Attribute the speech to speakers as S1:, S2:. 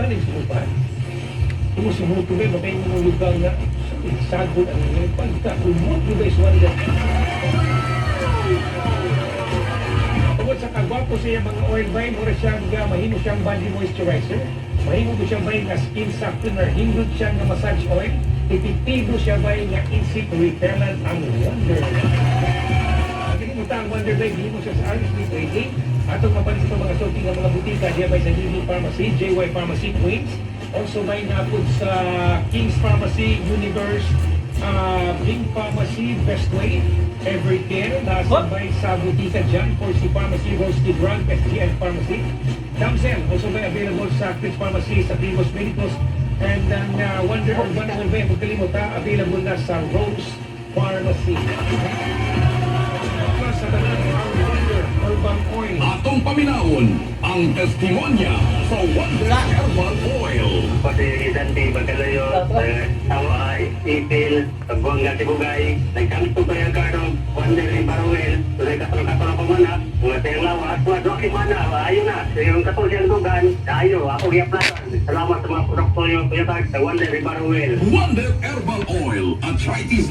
S1: tanin sa upan. Tumusumuto rin, may mga lugar na sagod ang mga pagkakumot yung guys wonder. Tungkol sa kagwapo siya mga oil bay, mura siyang mahimo siyang body moisturizer, mahimo ko siyang bay nga skin softener, hindot siya nga massage oil, epektibo siya bay nga insect repellent ang wonder. Ang Wonder Bay, hindi mo siya sa RSB Trading. Atong mapalis sa mga sorting ng mga butika, diya bay sa DD Pharmacy, JY Pharmacy, Queens. Also may napod sa King's Pharmacy, Universe, Bing Pharmacy, Bestway, Everycare. Nasabay sa butika dyan, Forcy Pharmacy, Roasted Run, SGN Pharmacy. Damsel, also may available sa Chris Pharmacy, sa Primos Medicals. And ang Wonder Urban Bay, kung kalimutan, available na sa Rose Pharmacy. Sa tanan ang Wonder Urban Oil.
S2: Atong paminawon ang testimonya sa Wonder Herbal Oil.
S3: Pati dati magkalayo, tawa, ipil, pagbuang nga tibugay, nagkamto pa yung karo, Wonder Herbal Oil, tulay katulong-katulong ko mana, mga tayong lawas, mga doki mana, ayun na, yung katulong dugan, tayo, ako giyaplasan. Salamat sa mga produkto yung kuyatag sa Wonder Herbal Oil.
S2: Wonder Herbal Oil, arthritis